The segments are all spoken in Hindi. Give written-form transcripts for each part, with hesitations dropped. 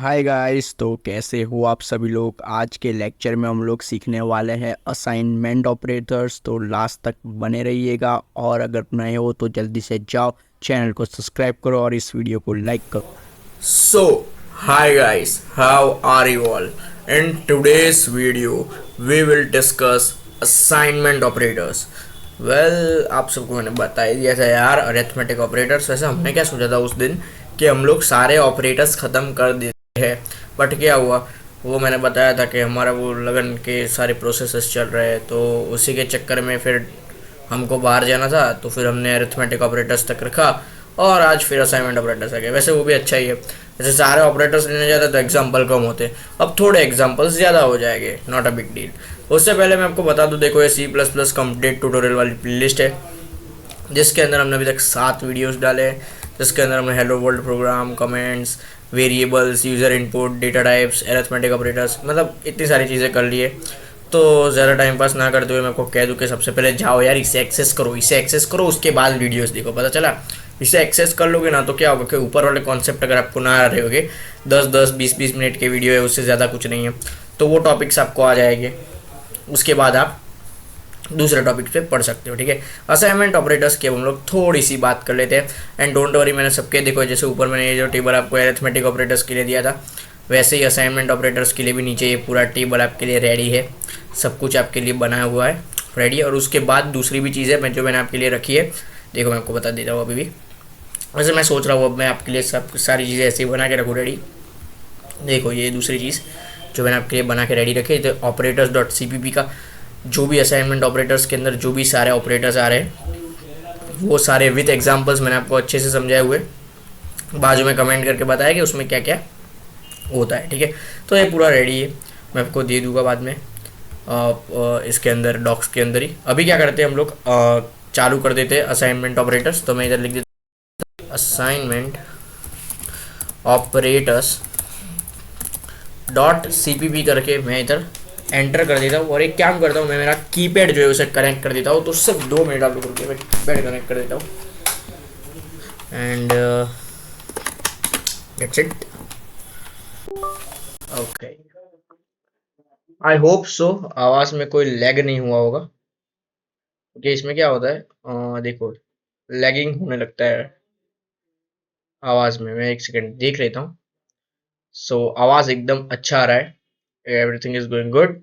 Hi guys. तो कैसे हो आप सभी लोग। आज के लेक्चर में हम लोग सीखने वाले हैं असाइनमेंट ऑपरेटर्स। तो लास्ट तक बने रहिएगा और अगर नए हो तो जल्दी से जाओ चैनल को सब्सक्राइब करो और इस वीडियो को लाइक करो। So, hi guys, how are you all? In today's video, we will discuss assignment operators. Well, आप सबको मैंने बता ही दिया था यार अरिथमेटिक ऑपरेटर्स। वैसे हमने क्या सोचा था उस दिन कि हम लोग सारे ऑपरेटर्स ख़त्म कर देते हैं, बट क्या हुआ वो मैंने बताया था कि हमारा वो लगन के सारे प्रोसेसेस चल रहे हैं, तो उसी के चक्कर में फिर हमको बाहर जाना था, तो फिर हमने अरिथमेटिक ऑपरेटर्स तक रखा और आज फिर असाइनमेंट ऑपरेटर्स आ गए। वैसे वो भी अच्छा ही है, जैसे सारे ऑपरेटर्स लेने जाते तो एग्जाम्पल कम होते, अब थोड़े एग्जाम्पल्स ज़्यादा हो जाएंगे, नॉट अ बिग डील। उससे पहले मैं आपको बता दूं, देखो ये C++ कंप्लीट ट्यूटोरियल वाली प्लेलिस्ट है जिसके अंदर हमने अभी तक 7 वीडियोस डाले हैं, जिसके अंदर हमने hello world program, comments, variables, user input, data types, arithmetic operators, मतलब इतनी सारी चीज़ें कर लिए। तो ज़्यादा टाइम पास ना करते हुए मैं आपको कह दूँ कि सबसे पहले जाओ यार इसे एक्सेस करो, इसे एक्सेस करो, उसके बाद वीडियोस देखो। पता चला इसे एक्सेस कर लोगे ना तो क्या होगा कि ऊपर वाले कॉन्सेप्ट अगर आपको ना आ रहे होगे, 10-10 20-20 मिनट के वीडियो है, उससे ज़्यादा कुछ नहीं है, तो वो टॉपिक्स आपको आ जाएंगे। उसके बाद आप दूसरे टॉपिक पे पढ़ सकते हो। ठीक है, असाइनमेंट ऑपरेटर्स की अब हम लोग थोड़ी सी बात कर लेते हैं। एंड डोंट वरी, मैंने सबके देखो जैसे ऊपर मैंने ये जो टेबल आपको अरिथमेटिक ऑपरेटर्स के लिए दिया था, वैसे ही असाइनमेंट ऑपरेटर्स के लिए भी नीचे ये पूरा टेबल आपके लिए रेडी है, सब कुछ आपके लिए बनाया हुआ है रेडी। और उसके बाद दूसरी भी चीज़ है मैं जो मैंने आपके लिए रखी है, देखो मैं आपको बता देता हूँ अभी भी। वैसे मैं सोच रहा हूँ अब मैं आपके लिए सब सारी चीज़ें ऐसे ही बना के रखूँ रेडी। देखो ये दूसरी चीज़ जो मैंने आपके लिए बना के रेडी रखी है, तो ऑपरेटर्स डॉट CPP का जो भी असाइनमेंट ऑपरेटर्स के अंदर जो भी सारे ऑपरेटर्स आ रहे हैं वो सारे विथ एग्जांपल्स मैंने आपको अच्छे से समझाए हुए बाजू में कमेंट करके बताया कि उसमें क्या क्या होता है। ठीक है, तो ये पूरा रेडी है, मैं आपको दे दूंगा बाद में इसके अंदर डॉक्स के अंदर ही। अभी क्या करते हैं हम लोग, चालू कर देते हैं असाइनमेंट ऑपरेटर्स। तो मैं इधर लिख देता हूँ असाइनमेंट ऑपरेटर्स डॉट CPP करके मैं इधर एंटर कर देता हूँ और एक काम करता हूँ, मैं मेरा कीपैड जो है उसे कनेक्ट कर देता हूँ। तो सिर्फ 2 मिनट आप लोग रुकिए, मैं कीपैड कनेक्ट कर देता हूँ and that's it. Okay, I hope so आवाज़ में कोई लैग नहीं हुआ होगा, क्योंकि इसमें क्या होता है, देखो लैगिंग होने लगता है आवाज़ में। मैं एक सेकंड देख लेता हूँ। सो आवाज़ एकदम अच्छा आ रहा है, एवरीथिंग इज गोइंग गुड।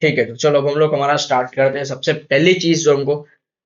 ठीक है, तो चलो अब हम लोग हमारा स्टार्ट करते हैं। सबसे पहली चीज जो हमको,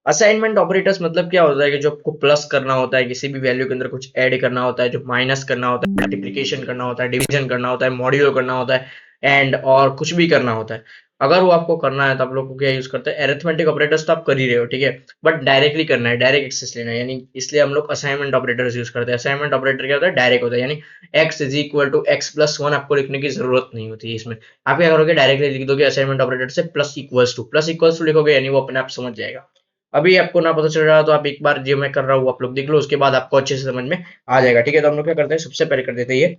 असाइनमेंट ऑपरेटर्स मतलब क्या होता है कि जो आपको प्लस करना होता है, किसी भी वैल्यू के अंदर कुछ ऐड करना होता है, जो माइनस करना होता है, मल्टीप्लिकेशन करना होता है, डिवीजन करना होता है, मॉड्यूलो करना होता है, एंड और कुछ भी करना होता है। अगर वो आपको करना है तो आप लोग को क्या यूज करते हैं, एरिथमेटिक ऑपरेटर्स तो आप कर ही रहे हो, ठीक है, बट डायरेक्टली करना है, डायरेक्ट एक्सेस लेना है, यानी इसलिए हम लोग असाइनमेंट ऑपरेटर्स यूज करते हैं। असाइनमेंट ऑपरेटर क्या होता है, डायरेक्ट होता है, यानी x is equal to x+1 आपको लिखने की जरूरत नहीं होती है इसमें। आप क्या करोगे, डायरेक्टली लिख दोगे असाइनमेंट ऑपरेटर से प्लस इक्वल्स टू लिखोगे, यानी वो अपने आप समझ जाएगा। अभी आपको ना पता चल रहा तो आप एक बार जो मैं कर रहा हूँ आप लोग देख लो, उसके बाद आपको अच्छे से समझ में आ जाएगा। ठीक है, तो हम लोग क्या करते हैं, सबसे पहले कर देते हैं ये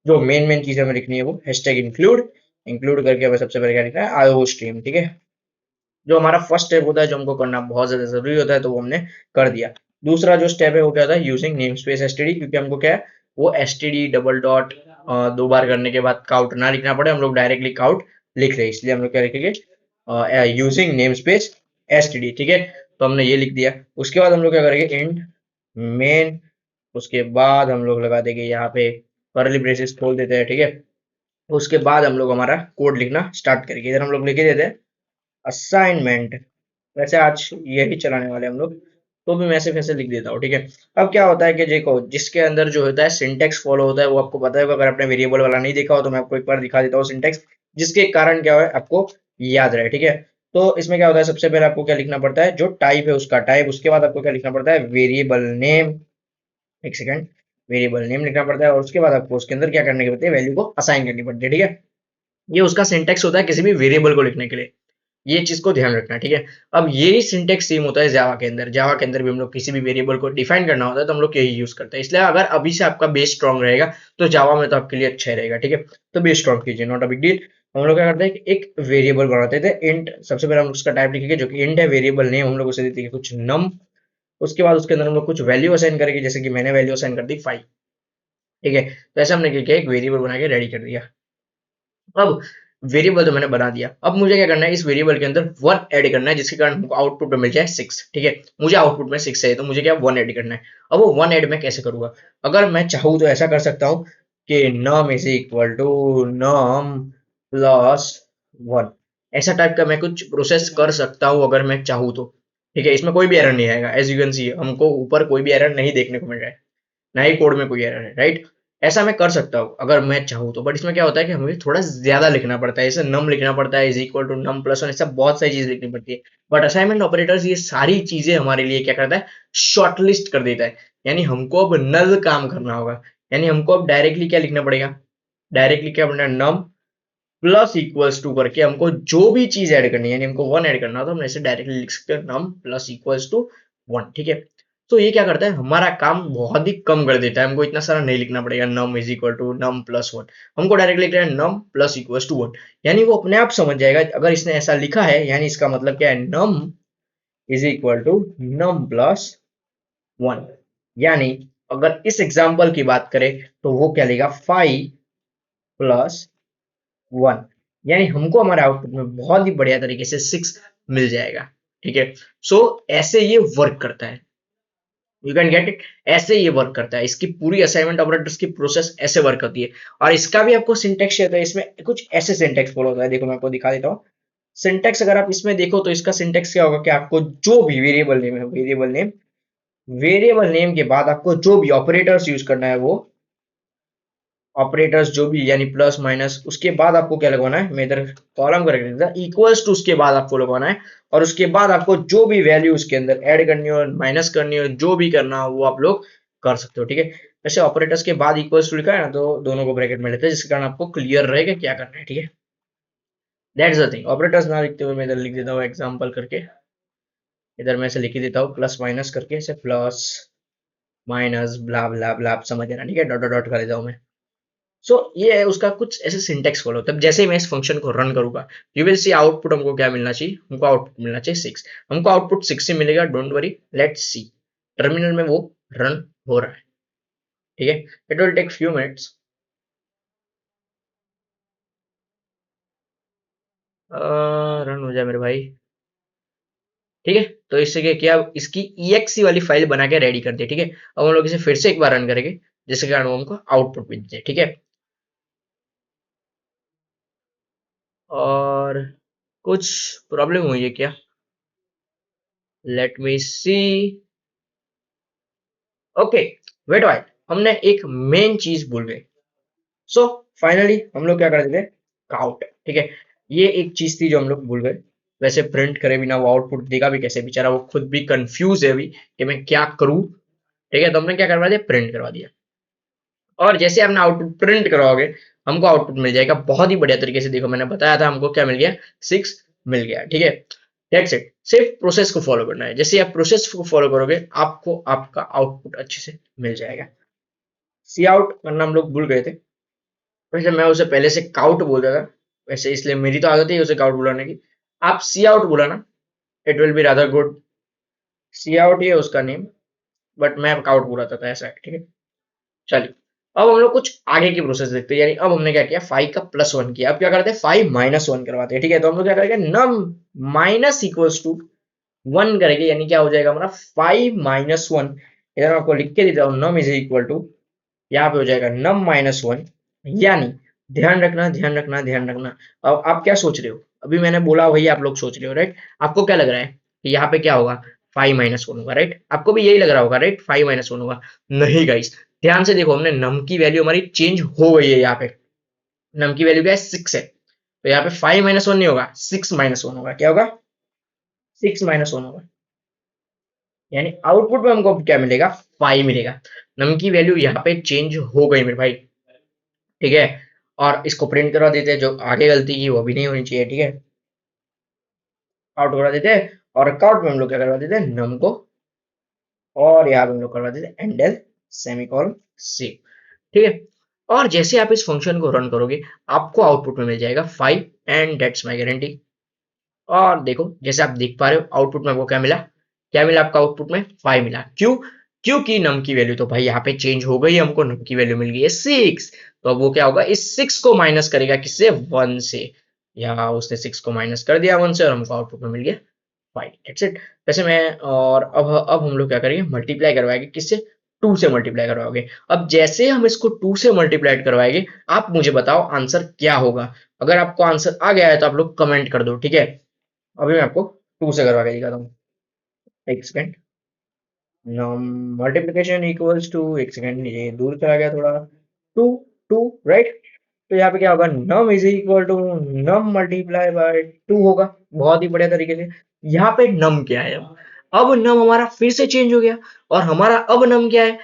जो मेन मेन चीज हमें लिखनी है वो हैशटैग इंक्लूड। इंक्लूड करके हमें सबसे पहले क्या लिखना है, आईओ स्ट्रीम। ठीक है, जो हमारा फर्स्ट स्टेप होता है जो हमको करना बहुत ज्यादा जरूरी होता है, तो वो हमने कर दिया। दूसरा जो स्टेप है वो क्या होता है, यूजिंग नेम स्पेस एसटीडी, क्योंकि हमको क्या है वो एसटीडी डबल डॉट 2 बार करने के बाद काउट ना लिखना पड़े, हम लोग डायरेक्टली काउट लिख रहे हैं, इसलिए हम लोग क्या लिखेंगे, यूजिंग नेम स्पेस एसटीडी। ठीक है, तो हमने ये लिख दिया। उसके बाद हम लोग क्या करेंगे, इंड मेन, उसके बाद हम लोग लगा देंगे यहाँ पे करली ब्रेसेस खोल देते हैं। ठीक है, उसके बाद हम लोग हमारा कोड लिखना स्टार्ट करेंगे। इधर हम लोग लिखे देते हैं असाइनमेंट, वैसे आज यही चलाने वाले हम लोग, तो भी मैं सिर्फ ऐसे लिख देता हूँ। ठीक है, अब क्या होता है कि देखो जिसके अंदर जो होता है सिंटेक्स फॉलो होता है वो आपको पता है, अगर आपने वेरिएबल वाला नहीं देखा हो तो मैं आपको एक बार दिखा देता हूँ सिंटेक्स, जिसके कारण क्या है आपको याद रहे। ठीक है, तो इसमें क्या होता है, सबसे पहले आपको क्या लिखना पड़ता है, जो टाइप है उसका टाइप, उसके बाद आपको क्या लिखना पड़ता है, वेरिएबल नेम। एक सेकंड, वेरिएबल नेम लिखना पड़ता है और उसके बाद आपको उसके अंदर क्या करने की पड़ती है, वैल्यू को असाइन करनी पड़ती है। ठीक है, ये उसका सिंटेक्स होता है किसी भी वेरिएबल को लिखने के लिए, ये चीज को ध्यान रखना। ठीक है, अब यही सिंटेक्स सेम होता है जावा के अंदर। जावा के अंदर भी हम लोग किसी भी वेरिएबल को डिफाइन करना होता है तो हम लोग यही यूज करते हैं, इसलिए अगर अभी से आपका बेस स्ट्रॉन्ग रहेगा तो जावा में तो आपके लिए अच्छा ही रहेगा। ठीक है, तो बेस स्ट्रॉन्ग कीजिए, नॉट अ बिग डील। हम लोग क्या करते हैं कि एक वेरिएबल बनाते थे इंट, सबसे पहले हम उसका टाइप लिखेंगे जो कि इंट है, वेरिएबल नेम हम लोग उसे देते हैं कुछ नम। उसके बाद उसके अंदर हम लोग कुछ वैल्यू असाइन करेंगे, जैसे कि मैंने वैल्यू असाइन कर दी 5। ठीक है। तो ऐसा हमने क्या किया, एक वेरिएबल बना के रेडी कर दिया। अब वेरिएबल तो मैंने बना दिया, अब मुझे क्या करना है, इस वेरिएबल के अंदर वन ऐड करना है जिसके कारण हमको आउटपुट में मिल जाए 6। ठीक है, मुझे आउटपुट में 6 है तो मुझे क्या वन ऐड करना है। अब वो वन ऐड मैं कैसे करूंगा, अगर मैं चाहूँ तो ऐसा कर सकता हूँ कि num is equal to num plus one, ऐसा टाइप का मैं कुछ प्रोसेस कर सकता हूँ अगर मैं चाहूँ तो। ठीक है, इसमें कोई भी एरर नहीं आएगा, एज यू कैन सी हमको ऊपर कोई भी एरर नहीं देखने को मिल रहा है, ना ही कोड में कोई एरर है, राइट। ऐसा मैं कर सकता हूँ अगर मैं चाहूँ तो, बट इसमें क्या होता है कि हमें थोड़ा ज्यादा लिखना पड़ता है, जैसे नम लिखना पड़ता है is equal to num plus one, ऐसा बहुत सारी चीज लिखनी पड़ती है। बट असाइनमेंट ऑपरेटर्स ये सारी चीजें हमारे लिए क्या करता है, शॉर्टलिस्ट कर देता है। यानी हमको अब नल काम करना होगा, यानी हमको अब डायरेक्टली क्या लिखना पड़ेगा, डायरेक्टली क्या बनना है, नम प्लस इक्वल्स टू करके हमको जो भी चीज ऐड करनी है, यानी हमको वन ऐड करना हो तो हम ऐसे डायरेक्टली लिख सकते हैं num plus equals to one. ठीक है, तो ये क्या करता है, हमारा काम बहुत ही कम कर देता है, हमको इतना सारा नहीं लिखना पड़ेगा num is equal to num plus one, हमको डायरेक्टली लिख रहा है num plus equals to one. यानी वो अपने आप समझ जाएगा अगर इसने ऐसा लिखा है, यानी इसका मतलब क्या है, num is equal to num plus one. यानी अगर इस एग्जाम्पल की बात करें तो वो क्या लेगा, 5 प्लस वन, यानी हमको हमारे आउटपुट में बहुत ही बढ़िया तरीके से 6 मिल जाएगा। ठीक है, सो ऐसे ये वर्क करता है, यू कैन गेट इट, ऐसे ये वर्क करता है, इसकी पूरी असाइनमेंट ऑपरेटर्स की प्रोसेस ऐसे वर्क होती है। और इसका भी आपको सिंटेक्स होता है, इसमें कुछ ऐसे सिंटेक्स फॉलो होता है, देखो मैं आपको दिखा देता हूँ। सिंटेक्स अगर आप इसमें देखो तो इसका सिंटेक्स क्या होगा कि आपको जो भी वेरिएबल नेम है, वेरिएबल नेम के बाद आपको जो भी ऑपरेटर्स यूज करना है, वो ऑपरेटर्स जो भी, यानी प्लस माइनस, उसके बाद आपको क्या लगवाना है, मैं इधर कॉलम करके देता, इक्वल्स टू उसके बाद आपको लगवाना है। और उसके बाद आपको जो भी वैल्यू उसके अंदर ऐड करनी हो, माइनस करनी हो, जो भी करना हो वो आप लोग कर सकते हो। ठीक है, वैसे ऑपरेटर्स के बाद इक्वल्स टू लिखा है ना, तो दोनों को ब्रैकेट में लेते हैं जिसके कारण आपको क्लियर रहेगा क्या करना है। ठीक है, दैट्स द थिंग। ऑपरेटर्स ना लिखते हुए मैं इधर लिख देता हूँ एग्जाम्पल करके, इधर मैं ऐसे लिख ही देता हूँ प्लस माइनस करके, ऐसे प्लस माइनस ब्ला ब्ला ब्ला, आप समझ ना, ठीक है, डॉट डॉट डॉट कर देता हूँ मैं। सो ये है उसका कुछ ऐसे सिंटेक्स फॉलो, तब जैसे ही मैं इस फंक्शन को रन करूंगा, यू विल सी आउटपुट हमको क्या मिलना चाहिए, हमको आउटपुट मिलना चाहिए 6, हमको आउटपुट 6 ही मिलेगा, don't worry, let's see. Terminal में वो रन हो रहा है। ठीक है, it will take few minutes. Run हो जाए मेरे भाई। ठीक है, तो इससे क्या किया, इसकी exe वाली फाइल बना के रेडी कर दी। ठीक है, अब हम लोग इसे फिर से एक बार रन करेंगे जिसके कारण वो हमको आउटपुट मिल जाए। ठीक है, और कुछ प्रॉब्लम हुई है क्या, लेट मी सी। ओके, वेट वाइट, हमने एक मेन चीज भूल गए। सो फाइनली हम लोग क्या कर देते, काउट। ठीक है, ये एक चीज थी जो हम लोग भूल गए। वैसे प्रिंट करे बिना वो आउटपुट देगा भी कैसे, बेचारा वो खुद भी कंफ्यूज है अभी कि मैं क्या करूं। ठीक है, तो हमने क्या करवा दिया, प्रिंट करवा दिया। और जैसे आपने आउटपुट प्रिंट करवाओगे, हमको आउटपुट मिल जाएगा बहुत ही बढ़िया तरीके से। देखो मैंने बताया था हमको क्या मिल गया, 6 मिल गया। ठीक है, दैट्स इट, सिर्फ प्रोसेस को फॉलो करना है, जैसे आप प्रोसेस को फॉलो करोगे आपको आपका आउटपुट अच्छे से मिल जाएगा। सी आउट करना हम लोग भूल गए थे, वैसे मैं उसे पहले से काउट बोलता था, वैसे इसलिए मेरी तो आदत है उसे काउट बुलाने की। आप सी आउट बुलाना, it will be rather good. See out ही है उसका नेम, बट मैं काउट बुलाता था, ऐसा है। ठीक है, चलिए अब हम लोग कुछ आगे की प्रोसेस देखते हैं। यानी अब हमने क्या किया, 5 का प्लस वन किया, अब क्या करते हैं, 5 माइनस वन करवाते हैं। ठीक है, तो हम लोग क्या करेंगे, नम माइनस इक्वल्स टू वन करेंगे, यानी क्या हो जाएगा हमारा 5 माइनस वन। इधर मैं आपको लिख के देता हूँ, नम इज इक्वल टू, यहाँ पे हो जाएगा नम माइनस वन। यानी ध्यान रखना ध्यान रखना ध्यान रखना, अब आप क्या सोच रहे हो, अभी मैंने बोला वही आप लोग सोच रहे हो, राइट। आपको क्या लग रहा है कि यहाँ पे क्या होगा, 5 माइनस वन होगा, राइट, आपको भी यही लग रहा होगा, राइट, 5 माइनस वन होगा। नहीं गाइस, ध्यान से देखो, हमने नम की वैल्यू हमारी चेंज हो गई है। यहाँ पे नम की वैल्यू क्या है, 6 है, तो यहाँ पे 5 माइनस वन नहीं होगा, 6 माइनस वन होगा। क्या होगा, 6 माइनस वन होगा। यानी आउटपुट में हमको क्या मिलेगा, 5 मिलेगा। नम की वैल्यू यहाँ पे चेंज हो गई मेरे भाई। ठीक है, और इसको प्रिंट करवा देते हैं, जो आगे गलती की वो भी नहीं होनी चाहिए। ठीक है, आउट करवा देते हैं, और काउट में हम लोग क्या करवा देते हैं, नम को, और यहाँ पे हम लोग करवा देते हैं एंडल सेमीकोलन सी। ठीक है, और जैसे आप इस फंक्शन को रन करोगे आपको आउटपुट में मिल जाएगा 5, एंड दैट्स माय गारंटी। और देखो जैसे आप देख पा रहे हो आउटपुट में आपको क्या मिला, क्या मिला आपका आउटपुट में, 5 मिला। क्यों, क्योंकि नम की वैल्यू तो भाई यहाँ पे चेंज हो गई, हमको नम की वैल्यू मिल गई है 6। तो अब वो क्या होगा, इस 6 को माइनस करेगा किससे, 1 से। यहाँ उसने 6 को माइनस कर दिया 1 से और हमको आउटपुट में मिल गया 5। That's it. वैसे मैं, और अब हम लोग क्या करेंगे, मल्टीप्लाई करवाएंगे किससे, 2 से मल्टीप्लाई करवाओगे। अब जैसे हम इसको 2 से मल्टीप्लाई करवाएंगे, आप मुझे बताओ आंसर क्या होगा। अगर आपको आंसर आ गया है तो आप लोग कमेंट कर दो, ठीक है। अभी मैं आपको 2 से करवा के दिखाता हूँ। एक सेकेंड। मल्टीप्लीकेशन इक्वल्स टू, एक सेकेंड ये दूर चला गया थोड़ा, 2, 2, राइट। तो यहाँ पे क्या होगा, num is equal to num multiply by 2 होगा। बहुत ही बढ़िया तरीके से। यहाँ पे नम क्या है, अब नम हमारा फिर से चेंज हो गया, और हमारा अब नम क्या है,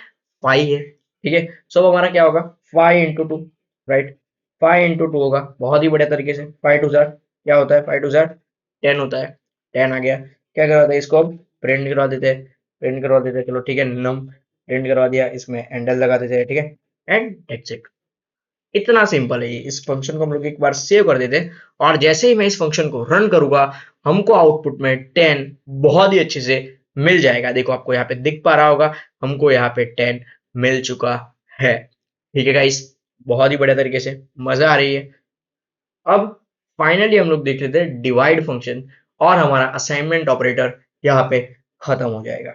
5 है, ठीक है। सो हमारा क्या होगा, 5 इंटू 2, राइट। 5 इंटू 2 होगा, बहुत ही बढ़िया तरीके से। 5 टू जार क्या होता है, 5 टू जार 10 होता है। 10 आ गया। क्या करवाते हैं, इसको अब प्रिंट करवा देते हैं। प्रिंट करवा देते हैं, चलो ठीक है, नम प्रिंट करवा दिया, इसमें एंडल लगा देते हैं, ठीक है। And that's it. इतना सिंपल है ये। इस फंक्शन को हम लोग एक बार सेव कर देते हैं, और जैसे ही मैं इस फंक्शन को रन करूंगा, हमको आउटपुट में 10 बहुत ही अच्छे से मिल जाएगा। देखो आपको यहाँ पे दिख पा रहा होगा, हमको यहाँ पे 10 मिल चुका है। ठीक है गाइस, बहुत ही बढ़िया तरीके से, मजा आ रही है। अब फाइनली हम लोग देख लेते हैं डिवाइड फंक्शन, और हमारा असाइनमेंट ऑपरेटर यहाँ पे खत्म हो जाएगा।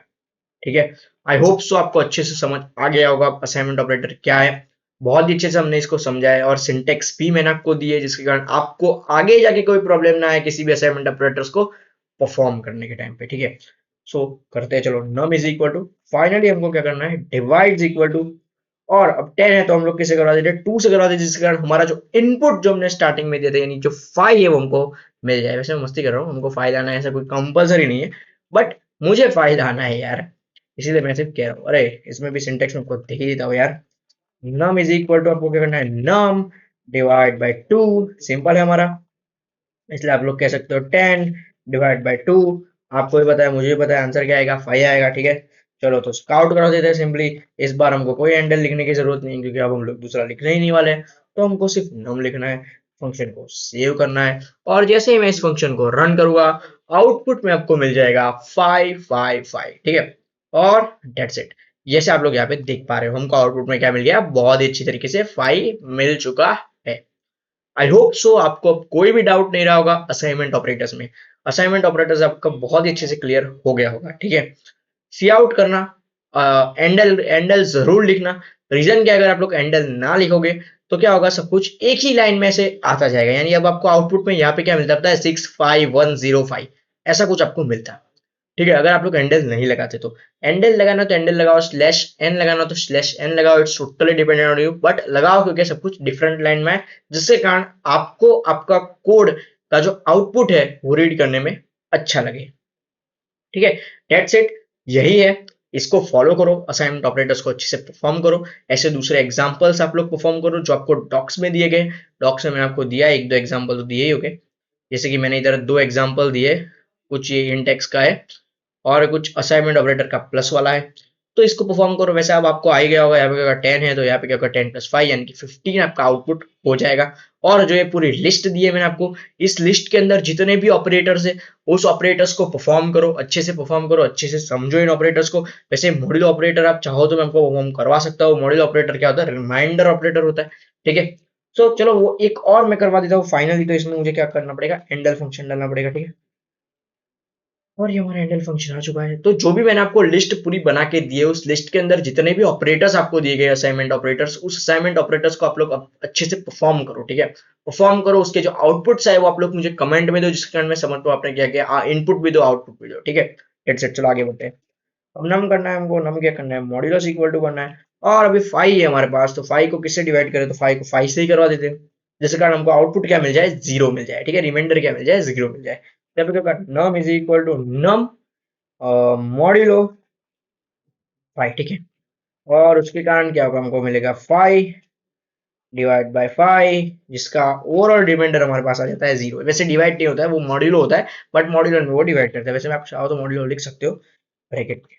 ठीक है। आई होप सो आपको अच्छे से समझ आ गया होगा असाइनमेंट ऑपरेटर क्या है। बहुत ही अच्छे से हमने इसको समझा है, और सिंटेक्स भी मैंने आपको दी है, जिसके कारण आपको आगे जाके कोई प्रॉब्लम ना आए किसी भी असाइनमेंट ऑपरेटर्स को परफॉर्म करने के टाइम पे। ठीक है। सो करते हैं, चलो num is equal to, finally हमको क्या करना है, डिवाइड इज इक्वल टू, और अब 10 है तो हम लोग किसे करवा देते हैं, 2 से करवा देते हैं, जिसके कारण हमारा जो इनपुट जो हमने स्टार्टिंग में दिए थे, यानी जो 5 है वो हमको मिल जाए। वैसे मैं मस्ती कर रहा हूँ, हमको 5 लाना है ऐसा कोई कंपलसरी नहीं है, बट मुझे 5 लाना है यार, इसीलिए मैं सिर्फ कह रहा हूँ। अरे इसमें भी सिंटेक्स में आपको देख ही देता हूँ यार। नम इज इक्वल टू, आपको क्या करना है, नम डिवाइड बाय 2, सिंपल है हमारा, इसलिए आप लोग कह सकते हो 10 डिवाइड बाय 2। आपको भी पता है, मुझे भी पता है, आंसर क्या आएगा, 5 आएगा। ठीक है। चलो तो स्काउट करा देते हैं सिंपली। इस बार हमको कोई हैंडल लिखने की जरूरत नहीं, क्योंकि अब हम लोग दूसरा लिखने ही नहीं वाले हैं। तो हमको सिर्फ नम लिखना है, फंक्शन को सेव करना है, और जैसे ही मैं इस फंक्शन को रन करूंगा, आउटपुट में आपको मिल जाएगा 555। ठीक है। और डेट्स इट। जैसे आप लोग यहाँ पे देख पा रहे हो, हमको आउटपुट में क्या मिल गया, बहुत ही अच्छी तरीके से 5 मिल चुका है। आई होप सो आपको अब कोई भी डाउट नहीं रहा होगा असाइनमेंट ऑपरेटर्स में। असाइनमेंट ऑपरेटर्स आपका बहुत ही अच्छे से क्लियर हो गया होगा। ठीक है। सी आउट करना, एंडल एंडल जरूर लिखना। रीजन क्या है, अगर आप लोग एंडल ना लिखोगे तो क्या होगा, सब कुछ एक ही लाइन में से आता जाएगा। यानी अब आपको आउटपुट में यहाँ पे क्या मिलता है, 65105 ऐसा कुछ आपको मिलता है। ठीक है। अगर आप लोग एंडल नहीं लगाते तो एंडल लगाना तो एंडल लगाओ, स्लैश एन लगाना तो स्लैश एन लगाओ, it's totally dependent on you, but लगाओ, क्योंकि सब कुछ डिफरेंट लाइन में है, जिसके कारण आपको आपका कोड का जो आउटपुट है वो रीड करने में अच्छा लगे। ठीक है। That's it. यही है। इसको फॉलो करो, असाइनमेंट ऑपरेटर्स को अच्छे से परफॉर्म करो। ऐसे दूसरे एग्जांपल्स आप लोग परफॉर्म करो जो आपको डॉक्स में दिए गए। डॉक्स में मैंने आपको दिया एक दो एग्जांपल तो दिए ही होंगे। जैसे कि मैंने इधर दो एग्जांपल दिए, कुछ ये इंटेक्स का है, और कुछ असाइनमेंट ऑपरेटर का प्लस वाला है। तो इसको परफॉर्म करो। वैसे अब आपको आ ही गया होगा, यहाँ पे क्या होगा, 10 है तो यहाँ पे क्या होगा, 10 + 5 यानी कि 15 आपका आउटपुट हो जाएगा। और जो ये पूरी लिस्ट दी है मैंने आपको, इस लिस्ट के अंदर जितने भी ऑपरेटर्स है, उस ऑपरेटर्स को परफॉर्म करो, अच्छे से परफॉर्म करो, अच्छे से समझो इन ऑपरेटर्स को। वैसे मॉड्यूल ऑपरेटर आप चाहो तो मैं आपको परफॉर्म करवा सकता हूँ। मॉड्यूल ऑपरेटर क्या होता है, रिमाइंडर ऑपरेटर होता है। ठीक है। सो चलो वो एक और मैं करवा देता हूँ फाइनली। तो इसमें मुझे क्या करना पड़ेगा, एंडल फंक्शन डालना पड़ेगा। ठीक है। और ये हमारा हैंडल फंक्शन आ चुका है। तो जो भी मैंने आपको लिस्ट पूरी बना के दी है, उस लिस्ट के अंदर जितने भी ऑपरेटर्स आपको दिए गए असाइनमेंट ऑपरेटर्स, उस असाइनमेंट ऑपरेटर्स को आप लोग अच्छे से परफॉर्म करो। ठीक है। परफॉर्म करो, उसके जो आउटपुट्स है वो आप लोग मुझे कमेंट में दो, जिसके कारण मैं समझ पाऊँ आपने क्या किया। इनपुट भी दो, आउटपुट भी दो। ठीक है। It's it. चलो आगे बढ़ते हैं। अब नम करना है हमको। नम क्या करना है, मॉड्यूलस इक्वल टू करना है। और अभी 5 है हमारे पास, तो 5 को किससे डिवाइड करें, तो 5 को 5 से ही करवा देते हैं, जिसके कारण हमको आउटपुट क्या मिल जाए, 0 मिल जाए। ठीक है। रिमाइंडर क्या मिल जाए, 0 मिल जाए। तब क्या करना, num is equal to num modulo 5। ठीक है। और उसके कारण क्या होगा, हमको मिलेगा 5 डिवाइड बाय 5, जिसका ओवरऑल रिमाइंडर हमारे पास आ जाता है 0। वैसे डिवाइड नहीं होता है, वो मॉड्यूलो होता है, बट मॉड्यूलर में वो डिवाइड करता है। वैसे आप चाहो तो मॉड्यूलो लिख सकते हो ब्रैकेट में।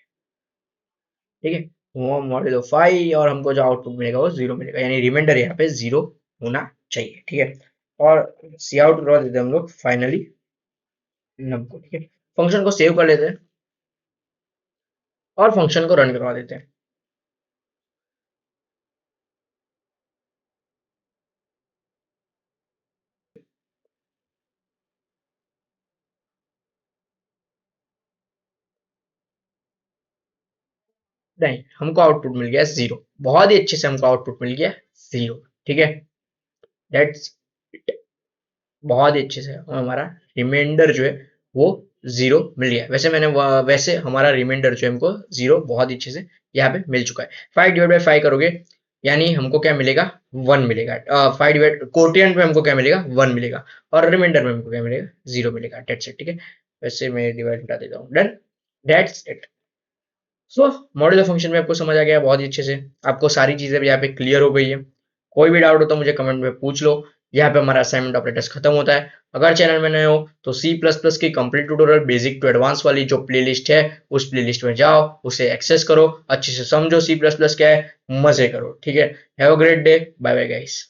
ठीक है। वो मॉड्यूलो 5, और हमको जो आउटपुट मिलेगा वो 0 मिलेगा, यानी रिमाइंडर यहाँ पे 0 होना चाहिए। ठीक है। और सी आउट करवा देते हैं हम लोग फाइनली नम को। ठीक है। फंक्शन को सेव कर लेते हैं। और फंक्शन को रन करवा देते हैं। नहीं, हमको आउटपुट मिल गया जीरो। बहुत ही अच्छे से हमको आउटपुट मिल गया जीरो। ठीक है, दैट्स बहुत ही अच्छे से हमारा रिमाइंडर जो है वो जीरो मिल गया। वैसे हमारा रिमाइंडर जो है हमको जीरो बहुत ही अच्छे से यहाँ पे मिल चुका है। 5/5 करोगे यानी हमको क्या मिलेगा, 1 मिलेगा। 5 कोटियंट में हमको क्या मिलेगा, 1 मिलेगा, और रिमाइंडर में हमको क्या मिलेगा, जीरो मिलेगा। That's it. ठीक है, वैसे मैं डिवाइड हटा देता हूँ। Done, that's it. So modular function में आपको समझ आ गया बहुत ही अच्छे से। आपको सारी चीजें भी यहाँ पे क्लियर हो गई है। कोई भी डाउट हो तो मुझे कमेंट में पूछ लो। यहाँ पे हमारा असाइनमेंट ऑपरेटर्स खत्म होता है। अगर चैनल में नए हो तो सी प्लस प्लस की complete tutorial basic to advance वाली जो प्लेलिस्ट है उस प्लेलिस्ट में जाओ, उसे एक्सेस करो, अच्छे से समझो सी प्लस प्लस क्या है, मजे करो। ठीक है, have a great day, bye bye guys.